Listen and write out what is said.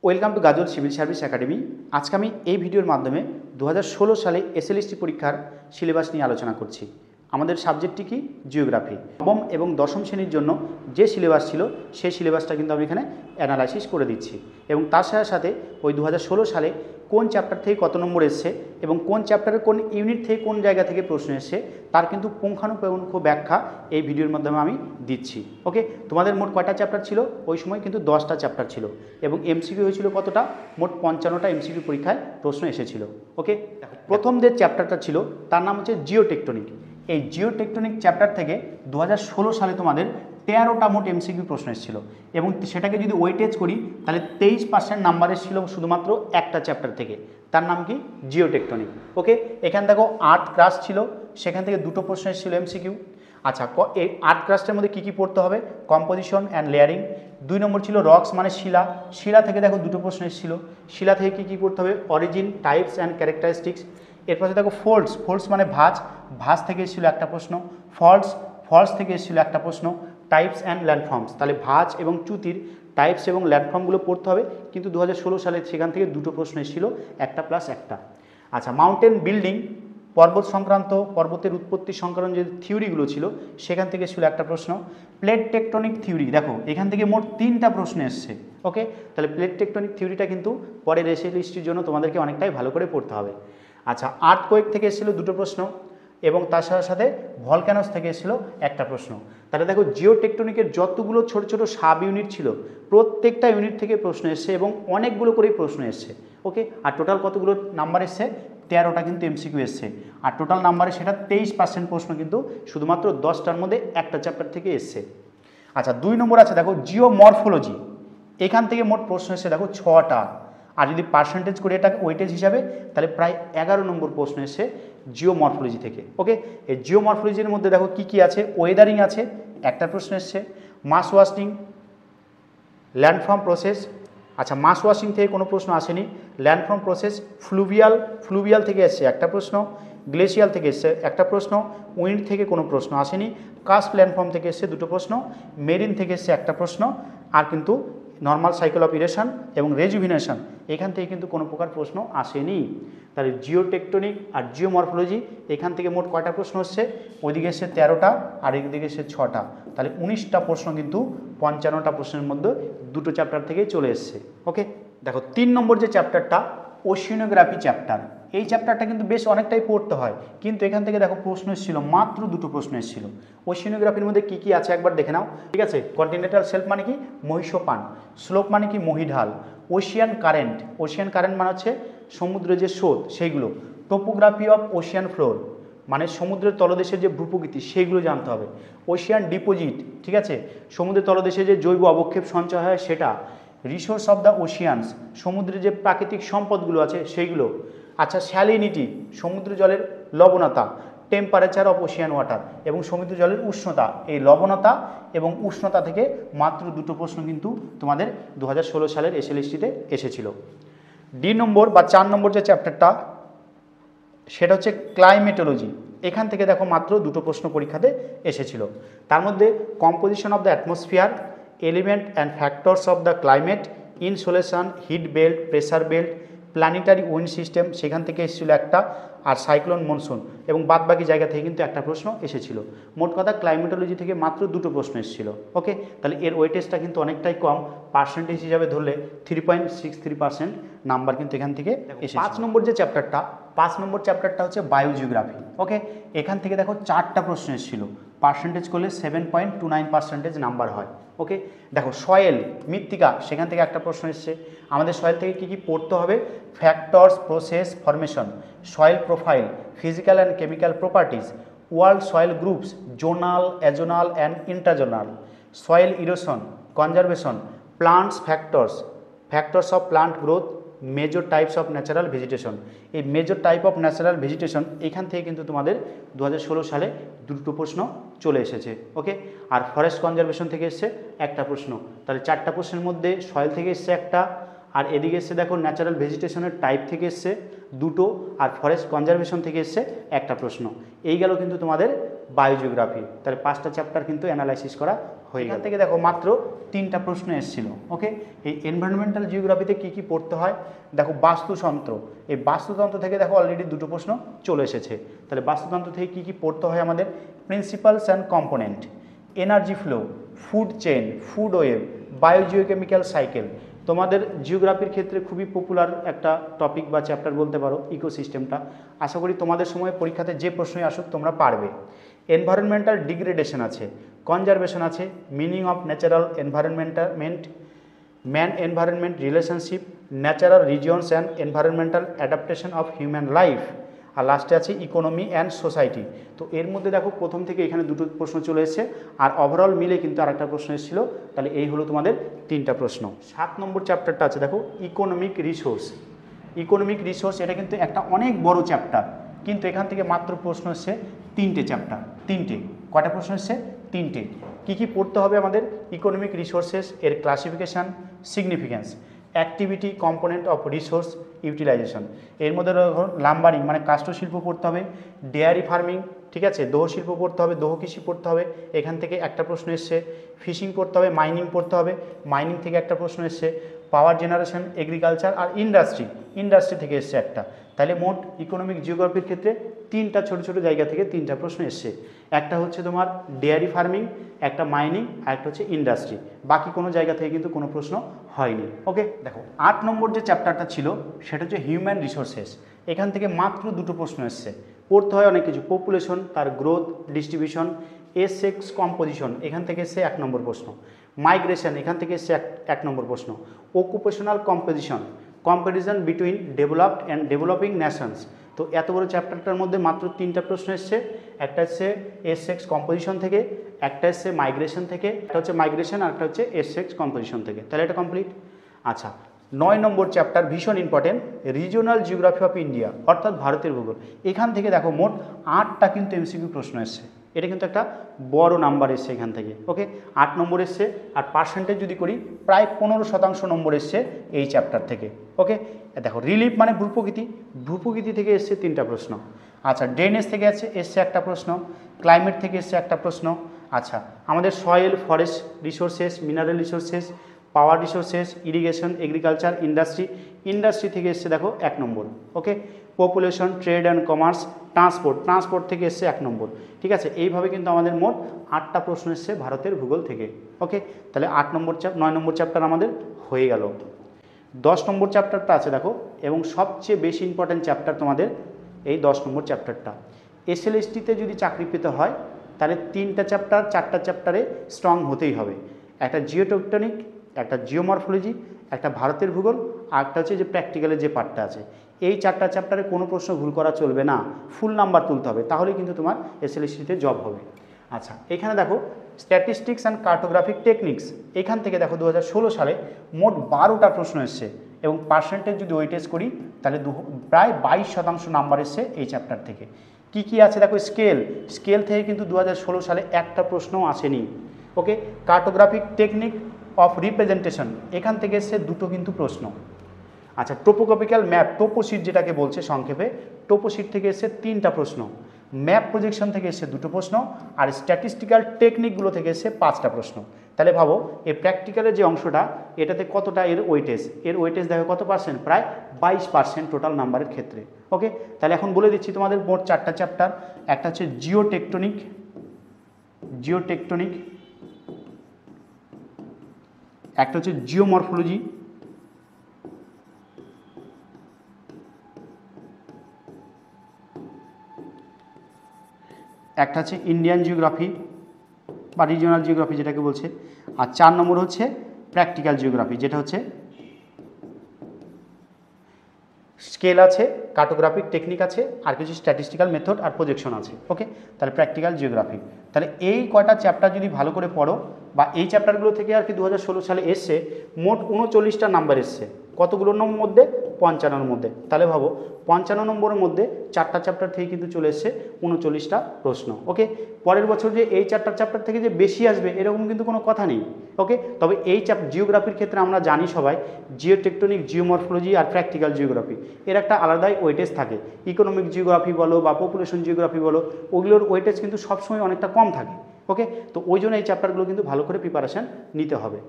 Welcome to গাজল civil service academy. আজকে আমি এই ভিডিওর মাধ্যমে 2016 সালে এসএলএসটি পরীক্ষার সিলেবাস নিয়ে আলোচনা করছি। আমাদের সাবজেক্টটি কি? জিওগ্রাফি। নবম এবং দশম শ্রেণীর জন্য যে সিলেবাস ছিল সেই সিলেবাসটা কিন্তু আমি এখানে অ্যানালাইসিস করে দিচ্ছি এবং তার সাথে সাথে ওই 2016 সালে কোন চ্যাপ্টার থেকে কত নম্বর এসছে এবং কোন চ্যাপ্টারের কোন ইউনিট থেকে কোন জায়গা থেকে প্রশ্ন এসছে তার কিন্তু পুঙ্খানুপুঙ্খ ব্যাখ্যা এই ভিডিওর মাধ্যমে আমি দিচ্ছি। ওকে, তোমাদের মোট কয়টা চ্যাপ্টার ছিল? ওই সময় কিন্তু 10টা চ্যাপ্টার ছিল এবং এমসিকিউ হয়েছিল কতটা? মোট 55টা এমসিকিউ পরীক্ষায় প্রশ্ন এসেছিল। ওকে, প্রথম যে চ্যাপ্টারটা ছিল তার নাম হচ্ছে জিওটেকটনিক। এই জিওটেকটনিক চ্যাপ্টার থেকে 2016 সালে তোমাদের 13টা মোট এমসিকিউ প্রশ্ন এসেছিল এবং সেটাকে যদি ওয়েটেজ করি তাহলে 23% নাম্বার এসেছিল শুধুমাত্র একটা চ্যাপ্টার থেকে, তার নাম কি? জিওটেকটনিক। ওকে, এখানে দেখো 8 ক্লাস ছিল, সেখান থেকে দুটো প্রশ্ন এসেছিল এমসিকিউ। আচ্ছা, এই 8 ক্লাসটার মধ্যে কী কী পড়তে হবে? Composition and layering. 2 নম্বর ছিল রক্স মানে শিলা। শিলা থেকে দেখো দুটো প্রশ্ন এসেছিল। শিলা থেকে কী কী পড়তে হবে? Origin, types and characteristics. এরপরে দেখো ফোল্ডস। ফোল্ডস মানে ভাঁজ। ভাঁজ থেকে এসেছিল একটা প্রশ্ন। ফলস। ফলস থেকে এসেছিল একটা প্রশ্ন। Types and ল্যান্ডফর্মস। তাহলে ভাঁজ এবং চ্যুতির টাইপস এবং ল্যান্ডফর্মগুলো পড়তে হবে, কিন্তু 2016 সালে সেখান থেকে দুটো প্রশ্ন এসেছিল, একটা প্লাস একটা। আচ্ছা, মাউন্টেন বিল্ডিং, পর্বত সংক্রান্ত, পর্বতের উৎপত্তি সংক্রান্ত যে থিওরিগুলো ছিল সেখান থেকে ছিল একটা প্রশ্ন। প্লেট টেকটনিক থিওরি, দেখো এখান থেকে মোট 3টা প্রশ্ন এসছে। ওকে, তাহলে প্লেট টেকটনিক থিওরিটা কিন্তু পরের এসএলএসটির জন্য তোমাদেরকে অনেকটাই ভালো করে পড়তে হবে। আচ্ছা, আর্থকোয়েক থেকে এসেছিল দুটো প্রশ্ন এবং তার সাথে সাথে ভলক্যানোস থেকে এসেছিল একটা প্রশ্ন। তাহলে দেখো জিওটেকটনিকের যতগুলো ছোট ছোট সাব ইউনিট ছিল প্রত্যেকটা ইউনিট থেকে প্রশ্ন এসছে এবং অনেকগুলো করেই প্রশ্ন এসছে। ওকে, আর টোটাল কতগুলো নাম্বার এসছে? 13টা কিন্তু এমসিকিউ এসছে, আর টোটাল নাম্বারে সেটা 23% প্রশ্ন কিন্তু শুধুমাত্র 10টার মধ্যে একটা চ্যাপ্টার থেকে এসছে। আচ্ছা, 2 নম্বর আছে দেখো জিওমরফোলজি। এখান থেকে মোট প্রশ্ন এসছে দেখো 6টা, আর যদি পার্সেন্টেজ করে এটা ওয়েটেজ হিসাবে তাহলে প্রায় 11 নম্বর প্রশ্ন এসছে জিওমরফোলজি থেকে। ওকে, এই জিওমরফোলজির মধ্যে দেখো কি কি আছে? ওয়েদারিং আছে, একটা প্রশ্ন এসছে। মাস ওয়াশিং, ল্যান্ডফর্ম প্রসেস। আচ্ছা, মাস ওয়াশিং থেকে কোনো প্রশ্ন আসেনি। ল্যান্ডফর্ম প্রসেস, ফ্লুভিয়াল থেকে এসছে একটা প্রশ্ন। গ্লেশিয়াল থেকে এসছে একটা প্রশ্ন। উইন্ড থেকে কোনো প্রশ্ন আসেনি। কাস্ট ল্যান্ডফর্ম থেকে এসছে দুটো প্রশ্ন। মেরিন থেকে এসছে একটা প্রশ্ন। আর কিন্তু নর্মাল সাইকেল অফ ইরেশন এবং রেজুভিনেশন এখান থেকে কিন্তু কোনো প্রকার প্রশ্ন আসেনি। তাহলে জিওটেকটনিক আর জিওমরফোলজি এখান থেকে মোট কয়টা প্রশ্ন এসছে? ওইদিকে এসছে 13টা আর এদিকে এসছে 6টা, তাহলে 19টা প্রশ্ন কিন্তু 55টা প্রশ্নের মধ্যে দুটো চ্যাপ্টার থেকেই চলে এসছে। ওকে, দেখো 3 নম্বর যে চ্যাপ্টারটা ওশিয়ানোগ্রাফি চ্যাপ্টার, এই চ্যাপ্টারটা কিন্তু বেশ অনেকটাই পড়তে হয়, কিন্তু এখান থেকে দেখো প্রশ্ন এসেছিল মাত্র দুটো প্রশ্ন এসেছিল। ওশিয়ানোগ্রাফির মধ্যে কি কি আছে একবার দেখে নাও। ঠিক আছে, কন্টিনেন্টাল শেলফ মানে কি? মহিষপান। স্লোপ মানে কি? মহিঢাল। ওশিয়ান কারেন্ট, ওশিয়ান কারেন্ট মানে হচ্ছে সমুদ্রের যে স্রোত সেইগুলো। টোপোগ্রাফি অফ ওশিয়ান ফ্লোর মানে সমুদ্রের তলদেশের যে ভূপ্রকৃতি সেইগুলো জানতে হবে। ওশিয়ান ডিপোজিট, ঠিক আছে, সমুদ্রের তলদেশে যে জৈব অবক্ষেপ সঞ্চয় হয় সেটা। রিসোর্স অফ দ্য ওশিয়ানস, সমুদ্রের যে প্রাকৃতিক সম্পদগুলো আছে সেইগুলো। আচ্ছা, স্যালিনিটি, সমুদ্র জলের লবণতা। টেম্পারেচার অফ ওশিয়ান ওয়াটার এবং সমুদ্র জলের উষ্ণতা। এই লবণতা এবং উষ্ণতা থেকে মাত্র দুটো প্রশ্ন কিন্তু তোমাদের 2016 সালের এসএলএসটিতে এসেছিল। ডি নম্বর বা 4 নম্বর যে চ্যাপ্টারটা সেটা হচ্ছে ক্লাইমেটোলজি। এখান থেকে দেখো মাত্র দুটো প্রশ্ন পরীক্ষাতে এসেছিল। তার মধ্যে composition of the atmosphere, element and factors of the climate, insolation, heat belt, pressure belt, planetary wind system সেখান থেকে এসেছিল একটা, আর সাইক্লোন মনসুন, এবং বাদবাকি জায়গা থেকে কিন্তু একটা প্রশ্ন এসেছিল। মোট কথা ক্লাইমেটোলজি থেকে মাত্র দুটো প্রশ্ন এসেছিল। ওকে, তাহলে এর ওয়েটেজটা কিন্তু অনেকটাই কম, পার্সেন্টেজ হিসাবে ধরলে 3.63% নাম্বার কিন্তু এখান থেকে এসেছে। 5 নম্বর যে চ্যাপ্টারটা, 5 নম্বর চ্যাপ্টারটা হচ্ছে বায়োজিওগ্রাফি। ওকে, এখান থেকে দেখো 4টা প্রশ্ন এসেছিল, পার্সেন্টেজ করলে 7.29% নাম্বার হয়। ওকে, দেখো সয়েল, মৃত্তিকা, সেখান থেকে একটা প্রশ্ন এসছে। আমাদের সয়েল থেকে কী কী পড়তে হবে? Factors, process, formation, soil profile, physical and chemical properties, world soil groups, zonal, azonal and interzonal, soil erosion, conservation, plants factors, factors of plant growth, major types of natural vegetation. এই major type of natural vegetation এখান থেকে কিন্তু তোমাদের 2016 সালে দুটো প্রশ্ন চলে এসেছে। ওকে, আর ফরেস্ট কনজারভেশন থেকে এসছে একটা প্রশ্ন। তাহলে 4টা প্রশ্নের মধ্যে সয়েল থেকে এসছে একটা, আর এদিকে এসছে দেখো ন্যাচারাল ভেজিটেশনের টাইপ থেকে এসছে দুটো, আর ফরেস্ট কনজারভেশন থেকে এসছে একটা প্রশ্ন। এই গেল কিন্তু তোমাদের বায়োজিওগ্রাফি। তাহলে 5টা চ্যাপ্টার কিন্তু অ্যানালাইসিস করা হয়ে গেল। এখান থেকে দেখো মাত্র 3টা প্রশ্ন এসেছিল। ওকে, এই এনভায়রনমেন্টাল জিওগ্রাফিতে কি কি পড়তে হয় দেখো, বাস্তুতন্ত্র, এই বাস্তুতন্ত্র থেকে দেখো অলরেডি 2টো প্রশ্ন চলে এসেছে। তাহলে বাস্তুতন্ত্র থেকে কি কি পড়তে হয় আমাদের, principles and component, energy flow, food chain, food web, biogeochemical cycle. তোমাদের জিওগ্রাফির ক্ষেত্রে খুবই পপুলার একটা টপিক বা চ্যাপ্টার বলতে পারো ইকোসিস্টেমটা। আশা করি তোমাদের সময় পরীক্ষাতে যে প্রশ্নই আসুক তোমরা পারবে। এনভায়রনমেন্টাল ডিগ্রেডেশন আছে, কনজারভেশন আছে, meaning of natural environment, man environment relationship, natural regions and environmental adaptation of human life, আর লাস্টে আছে ইকোনমি অ্যান্ড সোসাইটি। তো এর মধ্যে দেখো প্রথম থেকে এখানে 2টো প্রশ্ন চলে এসেছে, আর ওভারঅল মিলে কিন্তু আরেকটা প্রশ্ন এসেছিল। তাহলে এই হলো তোমাদের 3টা প্রশ্ন। 7 নম্বর চ্যাপ্টারটা আছে দেখো, ইকোনমিক রিসোর্স। ইকোনমিক রিসোর্স এটা কিন্তু একটা অনেক বড় চ্যাপ্টার, কিন্তু এখান থেকে মাত্র প্রশ্ন এসছে 3টে চ্যাপ্টার। 3টে, কয়টা প্রশ্ন এসছে? 3টে। কী কী পড়তে হবে আমাদের, ইকোনমিক রিসোর্সেস এর classification, significance, activity component of resource utilisation. এর মধ্যে লাম্বারিং মানে কাষ্ঠশিল্প পড়তে হবে, ডেয়ারি ফার্মিং, ঠিক আছে, দোহ শিল্প পড়তে হবে, দোহ কৃষি পড়তে হবে, এখান থেকে একটা প্রশ্ন এসছে। ফিশিং পড়তে হবে, মাইনিং পড়তে হবে, মাইনিং থেকে একটা প্রশ্ন এসছে। পাওয়ার জেনারেশন, এগ্রিকালচার আর ইন্ডাস্ট্রি, ইন্ডাস্ট্রি থেকে এসছে একটা। তাহলে মোট ইকোনমিক জিওগ্রাফির ক্ষেত্রে 3টা ছোটো ছোটো জায়গা থেকে 3টা প্রশ্ন এসছে। একটা হচ্ছে তোমার ডেয়ারি ফার্মিং, একটা মাইনিং, আর একটা হচ্ছে ইন্ডাস্ট্রি। বাকি কোনো জায়গা থেকে কিন্তু কোনো প্রশ্ন হয়নি। ওকে, দেখো 8 নম্বর যে চ্যাপ্টারটা ছিল সেটা হচ্ছে হিউম্যান রিসোর্সেস। এখান থেকে মাত্র 2টো প্রশ্ন এসছে। পড়তে হয় অনেক কিছু, পপুলেশন, তার গ্রোথ, ডিস্ট্রিবিউশন, সেক্স কম্পোজিশন, এখান থেকে এসছে 1 নম্বর প্রশ্ন। মাইগ্রেশন, এখান থেকে এসছে 1 নম্বর প্রশ্ন। Occupational composition, comparison between developed and developing Nations. তো এত বড় চ্যাপ্টারটার মধ্যে মাত্র 3টা প্রশ্ন এসছে। একটা এসছে সেক্স কম্পোজিশন থেকে, একটা এসছে মাইগ্রেশন থেকে, একটা হচ্ছে মাইগ্রেশন আর একটা হচ্ছে সেক্স কম্পোজিশন থেকে। তাহলে এটা কমপ্লিট। আচ্ছা, 9 নম্বর চ্যাপ্টার ভীষণ important, regional geography of India, অর্থাৎ ভারতের ভূগোল। এখান থেকে দেখো মোট 8টা কিন্তু এমসিকিউ প্রশ্ন এসছে। এটা কিন্তু একটা বড় নাম্বার এসছে এখান থেকে। ওকে, 8 নম্বর এসছে, আর পার্সেন্টেজ যদি করি প্রায় 15% নম্বর এসছে এই চ্যাপ্টার থেকে। ওকে, দেখো রিলিফ মানে ভূপ্রকৃতি, ভূপ্রকৃতি থেকে এসছে 3টা প্রশ্ন। আচ্ছা, ড্রেনেজ থেকে এসছে একটা প্রশ্ন, ক্লাইমেট থেকে এসছে একটা প্রশ্ন। আচ্ছা, আমাদের soil, forest resources, mineral resources, power resources, irrigation, agriculture, industry, industry থেকে এসছে দেখো 1 নম্বর। Okay, population, trade and commerce, transport, transport থেকে এসছে 1 নম্বর। ঠিক আছে, এইভাবে কিন্তু আমাদের মোট 8টা প্রশ্ন এসছে ভারতের ভূগোল থেকে। ওকে, তাহলে 9 নম্বর চ্যাপ্টার আমাদের হয়ে গেল। 10 নম্বর চ্যাপ্টারটা আছে দেখো, এবং সবচেয়ে বেশি ইম্পর্ট্যান্ট চ্যাপ্টার তোমাদের এই 10 নম্বর চ্যাপ্টারটা। এসএলএসটিতে যদি চাকরি পেতে হয় তাহলে 3টা চ্যাপ্টার 4টা চ্যাপ্টারে স্ট্রং হতেই হবে। একটা জিওটেকটনিক, একটা জিওমরফোলজি, একটা ভারতের ভূগোল, আর একটা হচ্ছে যে প্র্যাকটিক্যালের যে পার্টটা আছে। এই 4টা চ্যাপ্টারে কোনো প্রশ্ন ভুল করা চলবে না, ফুল নাম্বার তুলতে হবে, তাহলে কিন্তু তোমার এসএলএসটিতে জব হবে। আচ্ছা, এখানে দেখো স্ট্যাটিস্টিক্স অ্যান্ড কার্টোগ্রাফিক টেকনিক্স, এখান থেকে দেখো 2016 সালে মোট 12টা প্রশ্ন এসছে, এবং পার্সেন্টেজ যদি ওয়েটেজ করি তাহলে প্রায় 22% নাম্বার এসছে এই চ্যাপ্টার থেকে। কি কি আছে দেখো, স্কেল থেকে কিন্তু 2016 সালে একটা প্রশ্নও আসেনি। ওকে, কার্টোগ্রাফিক টেকনিক অফ রিপ্রেজেন্টেশন, এখান থেকে এসছে 2টো কিন্তু প্রশ্ন। আচ্ছা, টোপোগ্রাফিক্যাল ম্যাপ, টোপোশিট যেটাকে বলছে সংক্ষেপে, টোপোশিট থেকে এসছে 3টা প্রশ্ন। ম্যাপ প্রজেকশন থেকে এসছে 2টো প্রশ্ন, আর স্ট্যাটিস্টিক্যাল টেকনিকগুলো থেকে এসছে 5টা প্রশ্ন। তাহলে ভাবো এই প্র্যাকটিক্যালের যে অংশটা এটাতে কতটা এর ওয়েটেজ দেখো কত পার্সেন্ট, প্রায় 22% টোটাল নাম্বারের ক্ষেত্রে। ওকে, তাহলে এখন বলে দিচ্ছি তোমাদের মোট 4টা চ্যাপ্টার। একটা হচ্ছে জিওটেকটনিক, একটা হচ্ছে জিওমরফোলজি, একটা হচ্ছে ইন্ডিয়ান জিওগ্রাফি বা রিজিওনাল জিওগ্রাফি যেটাকে বলছে, আর 4 নম্বর হচ্ছে প্র্যাকটিক্যাল জিওগ্রাফি, যেটা হচ্ছে স্কেল আছে, কার্টোগ্রাফিক টেকনিক আছে, আর কিছু স্ট্যাটিস্টিক্যাল মেথড আর প্রজেকশন আছে। ওকে, তাহলে প্র্যাকটিক্যাল জিওগ্রাফি। তাহলে এই কয়টা চ্যাপ্টার যদি ভালো করে পড়ো, বা এই চ্যাপ্টারগুলো থেকে আর কি 2016 সালে এসছে মোট 39টা নাম্বার এসছে। কতগুলোর মধ্যে? 55 মধ্যে। তাহলে ভাবো 55 নম্বরের মধ্যে 4টা চ্যাপ্টার থেকে কিন্তু চলে এসছে 39টা প্রশ্ন। ওকে, পরের বছর যে এই 4টা চ্যাপ্টার থেকে যে বেশি আসবে এরকম কিন্তু কোনো কথা নেই। ওকে, তবে এই জিওগ্রাফির ক্ষেত্রে আমরা জানি সবাই জিওটেকটনিক, জিওমরফোলজি আর প্র্যাকটিক্যাল জিওগ্রাফি এর একটা আলাদাই ওয়েটেজ থাকে। ইকোনমিক জিওগ্রাফি বলো বা পপুলেশন জিওগ্রাফি বলো, ওগুলোর ওয়েটেজ কিন্তু সবসময় অনেকটা কম থাকে। ওকে, তো ওই জন্য এই চ্যাপ্টারগুলো কিন্তু ভালো করে প্রিপারেশান নিতে হবে।